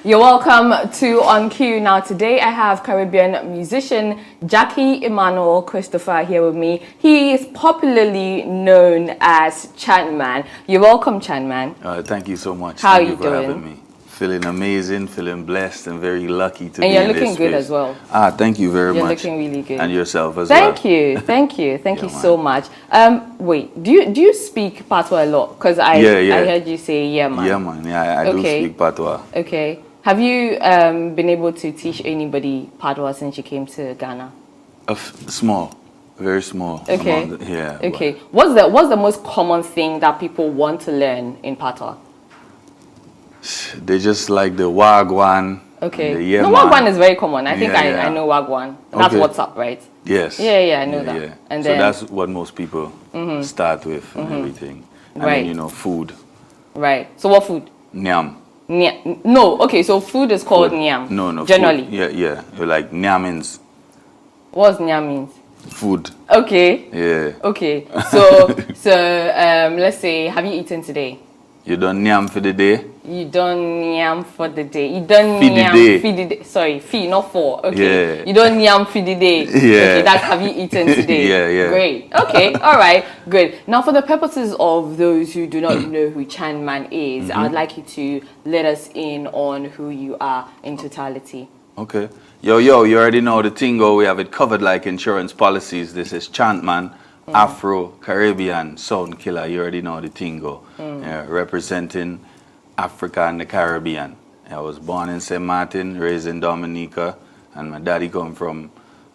You're welcome to On Cue. Now today I have Caribbean musician Jackie Emmanuel Christopher here with me. He is popularly known as Chantman. You're welcome, Chantman. Thank you so much. How Thank are you for doing? having me. Feeling amazing, feeling blessed, and very lucky to be And in you're this looking good space. as well. Thank you very much. You're looking really good. And yourself as well. Thank you, thank you Yeah, so much. Wait, do you speak Patois a lot? Because I heard you say yeah man. Yeah man, yeah, I do speak Patois. Okay. Have you been able to teach anybody Patois since you came to Ghana? Small, very small. Okay. Yeah. Okay. What's the most common thing that people want to learn in Patois? They just like the wagwan. Okay. The yeah no, man. Wagwan is very common. I think Yeah, I know wagwan. That's Okay. what's up, right? Yes. Yeah, I know that. Yeah. And so then that's what most people start with and everything. And Right. then, food. Right. So what food? Nyam. No. Okay. So food is called nyam. No. Generally. Food. Yeah. Like nyamins. What's nyam means? Food. Okay. Yeah. Okay. So let's say, have you eaten today? You done nyam for the day? You done yam for the day. You done Feed the yam day. feed the day. Sorry, feed, not for. Okay. Yeah. You done yam feed the day. Yeah. Okay, that's have you eaten today? Yeah. Great. Okay. All right. Good. Now, for the purposes of those who do not know who Chantman is, I'd like you to let us in on who you are in totality. Okay. Yo, you already know the tingo. We have it covered like insurance policies. This is Chantman, Afro-Caribbean sound killer. You already know the tingo. Yeah, representing Africa and the Caribbean. I was born in St. Martin, raised in Dominica, and my daddy come from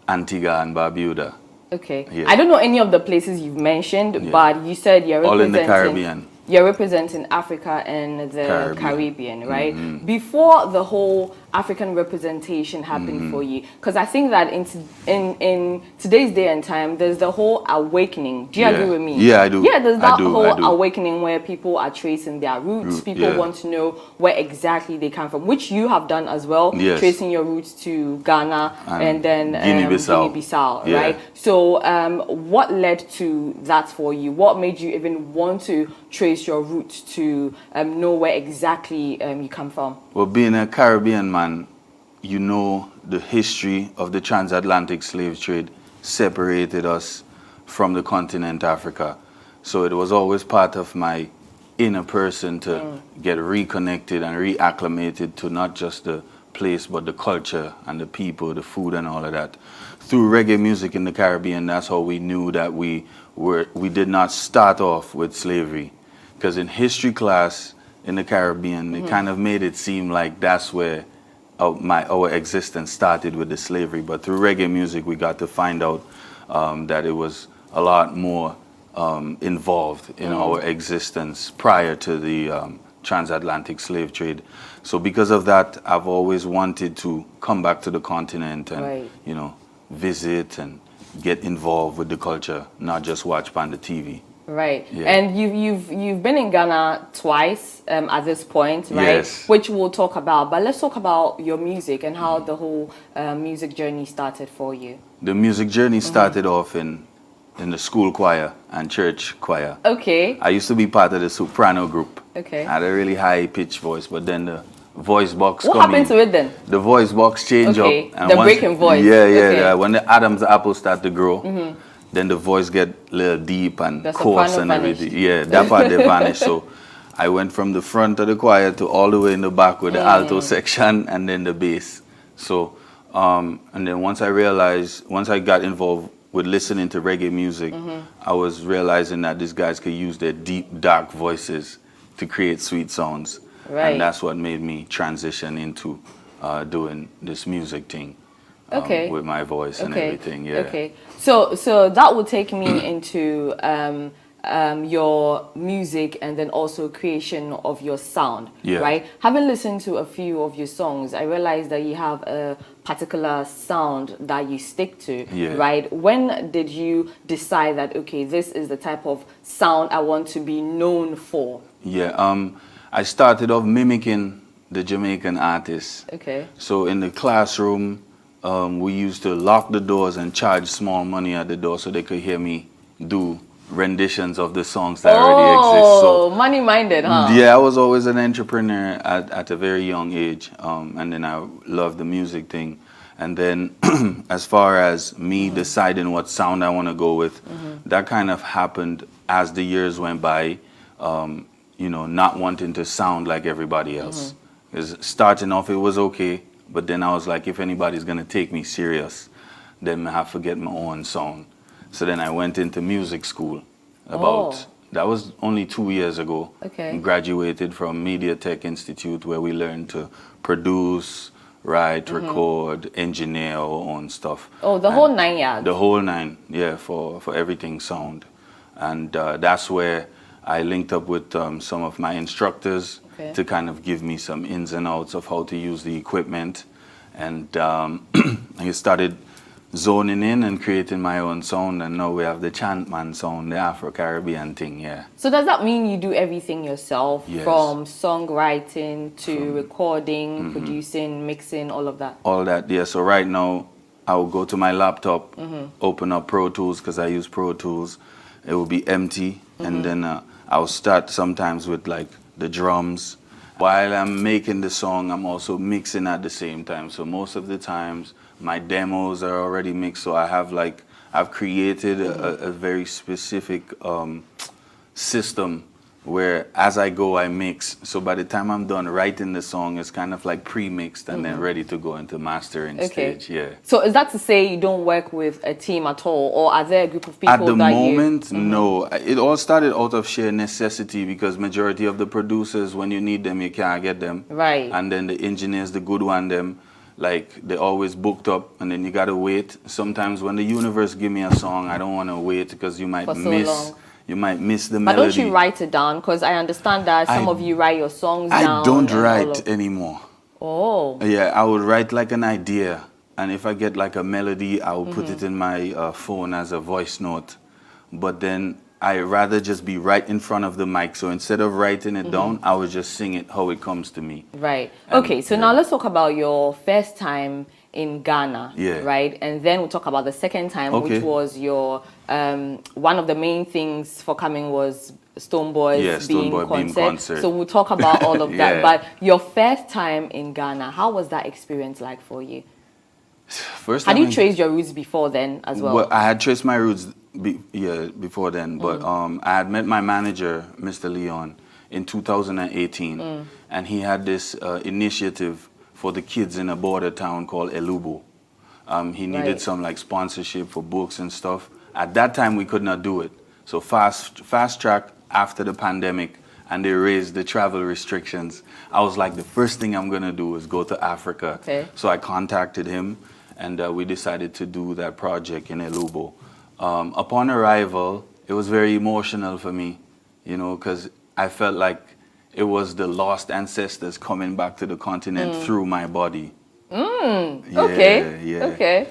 Antigua and Barbuda. Okay. Yeah. I don't know any of the places you've mentioned, but you said you're All in representing... the Caribbean. You're representing Africa and the Caribbean, right? Before the whole African representation happened for you, because I think that in today's day and time, there's the whole awakening. Do you agree with me? Yeah, I do. Yeah, there's that whole I do. awakening where people are tracing their roots. People want to know where exactly they come from, which you have done as well, tracing your roots to Ghana and then Guinea-Bissau, right? So what led to that for you? What made you even want to trace your roots to know where exactly you come from? Well, being a Caribbean man, you know the history of the transatlantic slave trade separated us from the continent Africa. So it was always part of my inner person to get reconnected and reacclimated to not just the place, but the culture and the people, the food and all of that. Through reggae music in the Caribbean, that's how we knew that we did not start off with slavery. Because in history class in the Caribbean, it kind of made it seem like that's where our existence started with the slavery. But through reggae music, we got to find out that it was a lot more involved in our existence prior to the transatlantic slave trade. So because of that, I've always wanted to come back to the continent and, visit and get involved with the culture, not just watch on the TV. Right, and you've been in Ghana twice at this point, right? Yes. Which we'll talk about. But let's talk about your music and how the whole music journey started for you. The music journey started off in the school choir and church choir. Okay. I used to be part of the soprano group. Okay. I had a really high pitched voice, but then the voice box What happened to it then? The voice box changed up. And the breaking voice. Yeah. When the Adam's apple start to grow. Then the voice get a little deep and coarse and everything. Yeah, that part they vanished. So I went from the front of the choir to all the way in the back with the alto section and then the bass. So, and then once I got involved with listening to reggae music, I was realizing that these guys could use their deep, dark voices to create sweet sounds. Right. And that's what made me transition into doing this music thing. With my voice and everything, Okay, so that will take me into your music and then also creation of your sound, right? Having listened to a few of your songs, I realized that you have a particular sound that you stick to, right? When did you decide that, okay, this is the type of sound I want to be known for? I started off mimicking the Jamaican artists. Okay. So in the classroom, we used to lock the doors and charge small money at the door so they could hear me do renditions of the songs that already exist. So money-minded, huh? yeah, I was always an entrepreneur at a very young age, and then I loved the music thing. And then as far as me deciding what sound I want to go with, that kind of happened as the years went by, you know, not wanting to sound like everybody else. 'Cause starting off, it was okay, but then I was like, if anybody's going to take me serious, then I have to get my own sound. So then I went into music school that was only 2 years ago. Okay. Graduated from Media Tech Institute, where we learned to produce, write, record, engineer our own stuff. Oh, the whole 9 yards. The whole nine, yeah, for everything sound. And that's where I linked up with some of my instructors to kind of give me some ins and outs of how to use the equipment. And I started zoning in and creating my own sound, and now we have the Chantman sound, the Afro-Caribbean thing, yeah. So does that mean you do everything yourself, Yes. from songwriting to recording, producing, mixing, all of that? All that, yeah. So right now, I will go to my laptop, open up Pro Tools, because I use Pro Tools. It will be empty, and then I'll start sometimes with like the drums. While I'm making the song, I'm also mixing at the same time. So most of the times, my demos are already mixed. So I've created a very specific system where as I go, I mix. So by the time I'm done writing the song, it's kind of like pre-mixed and then ready to go into mastering stage. Yeah. So is that to say you don't work with a team at all, or are there a group of people At the that moment, no. It all started out of sheer necessity, because majority of the producers, when you need them, you can't get them. Right. And then the engineers, the good one, them, like, they're always booked up, and then you gotta wait. Sometimes when the universe give me a song, I don't want to wait, because you might For so miss. long. You might miss the But melody. don't you write it down? Because I understand that some of you write your songs down. I don't write anymore. Oh. Yeah, I would write like an idea, and if I get like a melody, I will put it in my phone as a voice note. But then I rather just be right in front of the mic. So instead of writing it down, I would just sing it how it comes to me. Right. And, okay, so now let's talk about your first time in Ghana, Yeah. right? And then we'll talk about the second time, which was your, one of the main things for coming was Stonebwoy's Bhim concert. So we'll talk about all of that. But your first time in Ghana, how was that experience like for you? First Had time you traced your roots before then as well? Well, I had traced my roots before then, but I had met my manager, Mr. Leon, in 2018, and he had this initiative for the kids in a border town called Elubo. He needed some like sponsorship for books and stuff. At that time, we could not do it. So fast track after the pandemic, and they raised the travel restrictions. I was like, the first thing I'm gonna do is go to Africa. Okay. So I contacted him, and we decided to do that project in Elubo. Upon arrival, it was very emotional for me, you know, because I felt like it was the lost ancestors coming back to the continent through my body. Okay.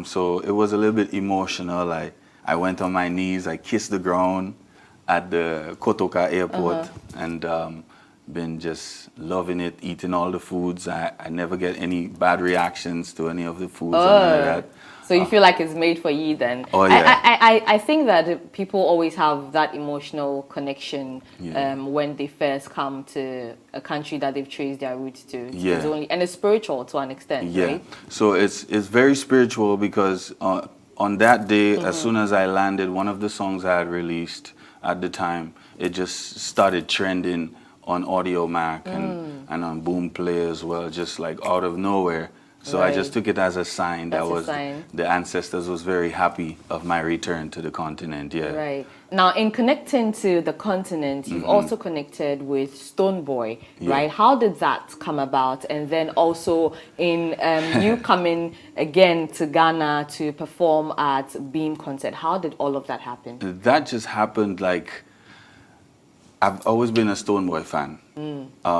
So it was a little bit emotional. I went on my knees, I kissed the ground at the Kotoka airport, and been just loving it, eating all the foods. I never get any bad reactions to any of the foods or none of that. So you feel like it's made for you then? Oh, yeah. I think that people always have that emotional connection when they first come to a country that they've traced their roots to. Yeah. And it's spiritual to an extent, right? So it's very spiritual, because on that day, as soon as I landed, one of the songs I had released at the time, it just started trending on Audio Mac and on Boomplay as well, just like out of nowhere. So I just took it as a sign the ancestors was very happy of my return to the continent. Yeah. Right. Now, in connecting to the continent, you've also connected with Stonebwoy, right? How did that come about? And then also in you coming again to Ghana to perform at Bhim concert, how did all of that happen? That just happened like, I've always been a Stonebwoy fan,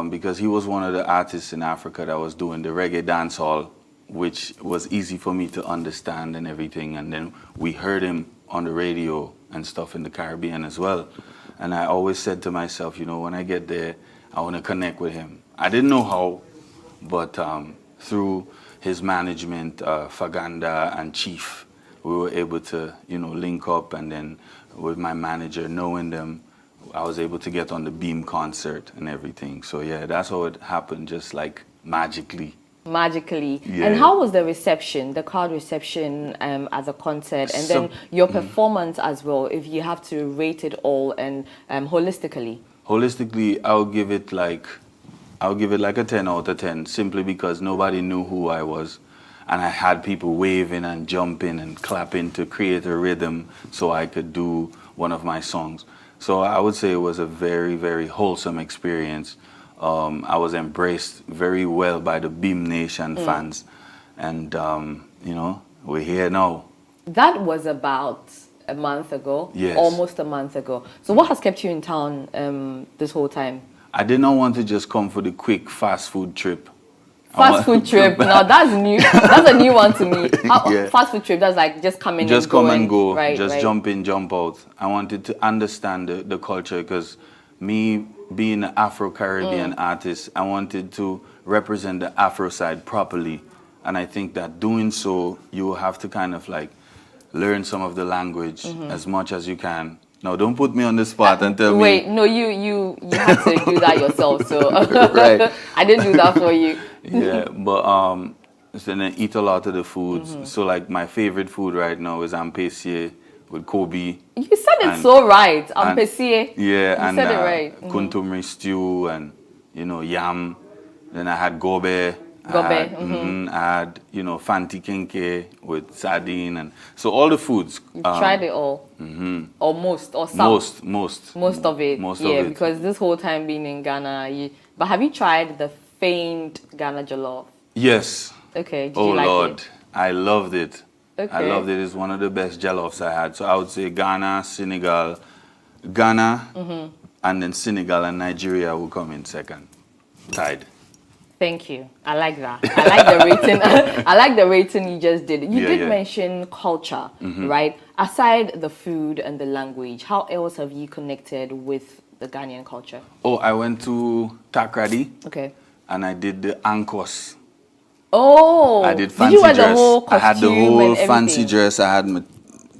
because he was one of the artists in Africa that was doing the reggae dancehall, which was easy for me to understand and everything. And then we heard him on the radio and stuff in the Caribbean as well. And I always said to myself, you know, when I get there, I want to connect with him. I didn't know how, but through his management, Faganda and Chief, we were able to, you know, link up, and then with my manager, knowing them, I was able to get on the Bhim concert and everything. So yeah, that's how it happened, just like magically. Magically. Yeah. And how was the reception, the crowd reception at the concert, and then your performance as well, if you have to rate it all and holistically? Holistically, I'll give it like a 10 out of 10, simply because nobody knew who I was. And I had people waving and jumping and clapping to create a rhythm so I could do one of my songs. So I would say it was a very, very wholesome experience. I was embraced very well by the Bhim Nation fans. And, you know, we're here now. That was about a month ago, yes. Almost a month ago. So what has kept you in town this whole time? I did not want to just come for the quick fast food trip. Fast food trip. Now that's new. That's a new one to me. Fast food trip. That's like just come in. Just come and go. Right, just jump in, jump out. I wanted to understand the culture, because me being an Afro-Caribbean artist, I wanted to represent the Afro side properly. And I think that doing so, you will have to kind of like learn some of the language as much as you can. Now, don't put me on the spot and tell me. Wait, no, you have to do that yourself. So right. I didn't do that for you. Yeah, but so then I eat a lot of the foods. So like my favorite food right now is ampesier with Kobe. You said it so right, ampesier. Yeah, you said it right. Kuntumri stew and, you know, yam. Then I had gobe. I had, you know, fanti kenke with sardine, and so all the foods. You tried it all, or most, or some. Most of it. Most yeah, of it. Because this whole time being in Ghana, but have you tried the famed Ghana jollof? Yes. Okay. Did you like Lord, it? I loved it. Okay. I loved it. It's one of the best jollofs I had. So I would say Ghana, Senegal, Ghana, and then Senegal and Nigeria will come in second, tied. Thank you. I like that. I like the rating. I like the rating you just did. You did mention culture, right? Aside the food and the language, how else have you connected with the Ghanaian culture? Oh, I went to Takrady. Okay. And I did the ankos. Oh. I did fancy you wear dress. The whole costume I had the whole and fancy dress. I had my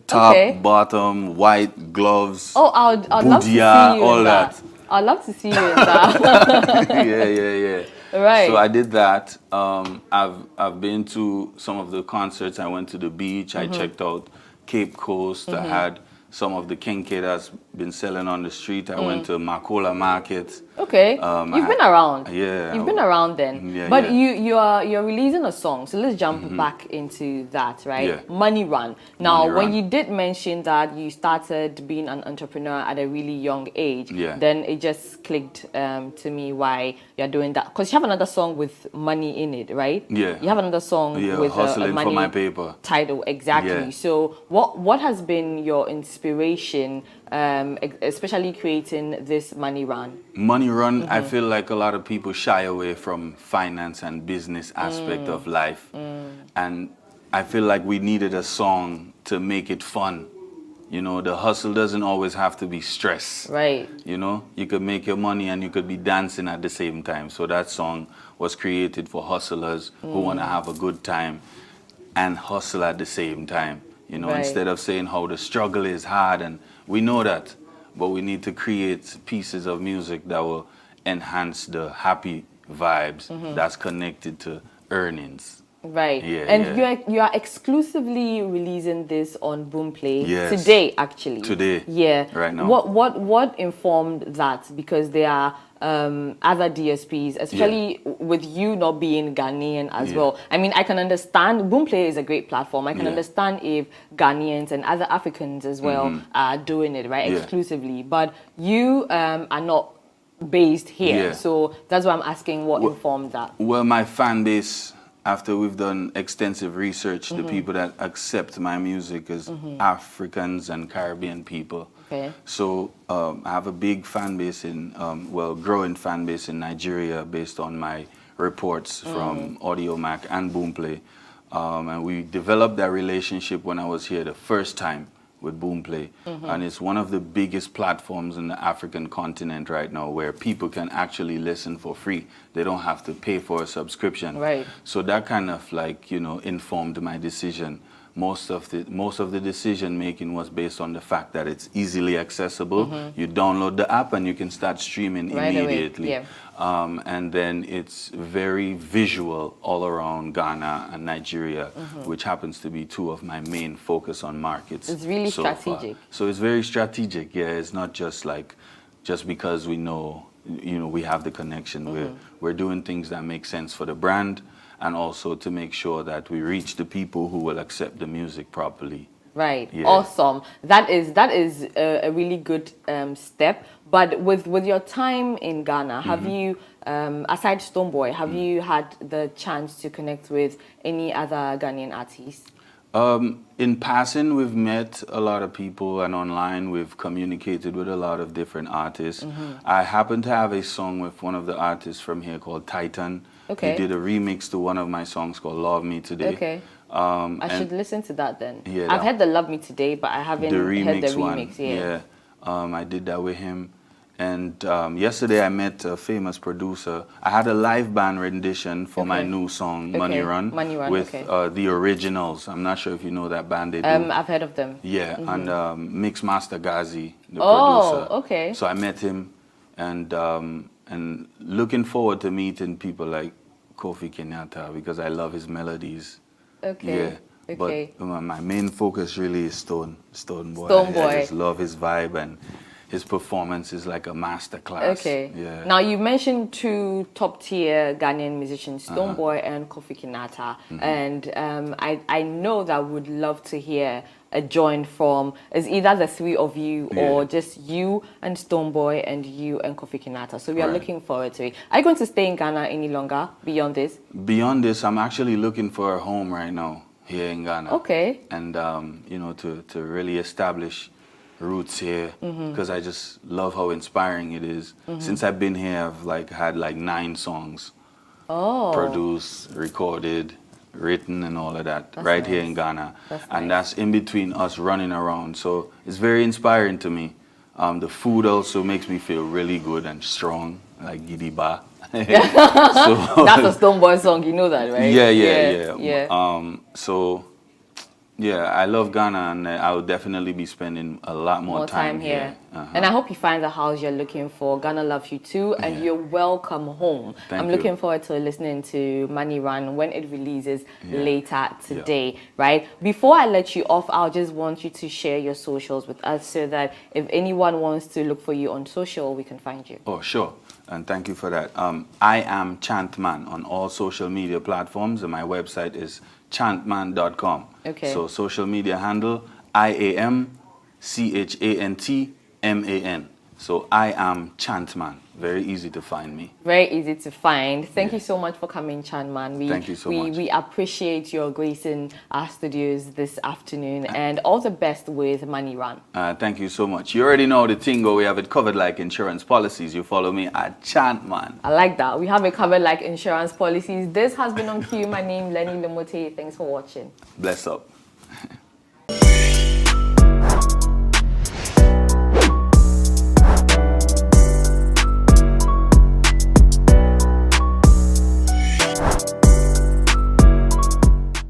top, bottom, white gloves. Oh, I'd love to see you all in that. I'd love to see you in that. yeah. Right. So I did that. I've been to some of the concerts. I went to the beach. I checked out Cape Coast. I had some of the kenke that's been selling on the street. I went to Makola Market. Okay. You've been around. Yeah. You've been around then. Yeah, but you're releasing a song. So let's jump back into that, right? Yeah. Money Run. Now, Money when Run. you did mention that you started being an entrepreneur at a really young age, yeah. then it just clicked to me why you're doing that. Because you have another song with money in it, right? Yeah. You have another song with Hustling a money for my paper title. Exactly. Yeah. So what has been your inspiration, especially creating this Money Run? Money Run, I feel like a lot of people shy away from finance and business aspect of life. And I feel like we needed a song to make it fun. You know, the hustle doesn't always have to be stress. Right. You know, you could make your money and you could be dancing at the same time. So that song was created for hustlers who want to have a good time and hustle at the same time. You know, instead of saying how the struggle is hard, and we know that, but we need to create pieces of music that will enhance the happy vibes that's connected to earnings. Right. Yeah, and you are exclusively releasing this on Boomplay today, actually. Today. Yeah. Right now. What informed that? Because there are other DSPs, especially with you not being Ghanaian as well. I mean, I can understand Boomplay is a great platform. I can understand if Ghanaians and other Africans as well are doing it, right, exclusively. But you are not based here. So that's why I'm asking what informed that. Well, my fan base, after we've done extensive research, the people that accept my music is Africans and Caribbean people. Okay. So I have a big fan base in, growing fan base in Nigeria based on my reports from Audiomack and Boomplay. And we developed that relationship when I was here the first time with Boomplay. And it's one of the biggest platforms in the African continent right now where people can actually listen for free. They don't have to pay for a subscription. Right. So that kind of like, you know, informed my decision. most of the decision making was based on the fact that it's easily accessible. You download the app and you can start streaming right immediately. away. Yeah. And then it's very visual all around Ghana and Nigeria, which happens to be two of my main focus on markets. It's really strategic. So it's very strategic. Yeah, it's not just like because we know, we have the connection. We're doing things that make sense for the brand, and also to make sure that we reach the people who will accept the music properly. Right. Yeah. Awesome. That is a really good step. But with your time in Ghana, have you, aside Stonebwoy, have you had the chance to connect with any other Ghanaian artists? In passing, we've met a lot of people, and online we've communicated with a lot of different artists. I happen to have a song with one of the artists from here called Taitan. Okay. He did a remix to one of my songs called Love Me Today. Okay. I should listen to that then. Yeah, I've heard the Love Me Today, but I haven't heard the remix. Yeah. I did that with him. And yesterday I met a famous producer. I had a live band rendition for my new song, Money Run, with the Originals. I'm not sure if you know that band. They do. I've heard of them. Yeah, and Mix Master Garzy, the producer. Oh, okay. So I met him, and looking forward to meeting people like Kofi Kinaata, because I love his melodies. Okay. Yeah. Okay. But my main focus really is Stonebwoy. Stonebwoy. I just love his vibe, and his performance is like a masterclass. Okay. Yeah. Now, you mentioned two top-tier Ghanaian musicians, Stonebwoy and Kofi Kinaata. And I know that we would love to hear a joint from is either the three of you or just you and Stonebwoy and you and Kofi Kinaata. So we are looking forward to it. Are you going to stay in Ghana any longer beyond this? Beyond this, I'm actually looking for a home right now here in Ghana. Okay. And, to really establish roots here, because I just love how inspiring it is. Since I've been here, I've had 9 songs produced, recorded, written, and all of that. That's right, nice. Here in Ghana. And that's in between us running around. So it's very inspiring to me. The food also makes me feel really good and strong, like Gidiba. That's a Stonebwoy song, you know that, right? Yeah. So yeah, I love Ghana, and I will definitely be spending a lot more time here. And I hope you find the house you're looking for. Ghana loves you too, and you're welcome home. I'm looking forward to listening to Money Run when it releases later today, right? Before I let you off, I'll just want you to share your socials with us so that if anyone wants to look for you on social, we can find you. Oh, sure. And thank you for that. I am Chantman on all social media platforms, and my website is chantman.com. Okay. So social media handle IAMCHANTMAN. So I am Chantman. Very easy to find me. Very easy to find. Thank you so much for coming, Chantman. Thank you so much. We appreciate your gracing our studios this afternoon, and all the best with Money Run. Thank you so much. You already know the tingo. We have it covered like insurance policies. You follow me at Chantman. I like that. We have it covered like insurance policies. This has been On Cue. My name, Lerny. Thanks for watching. Bless up.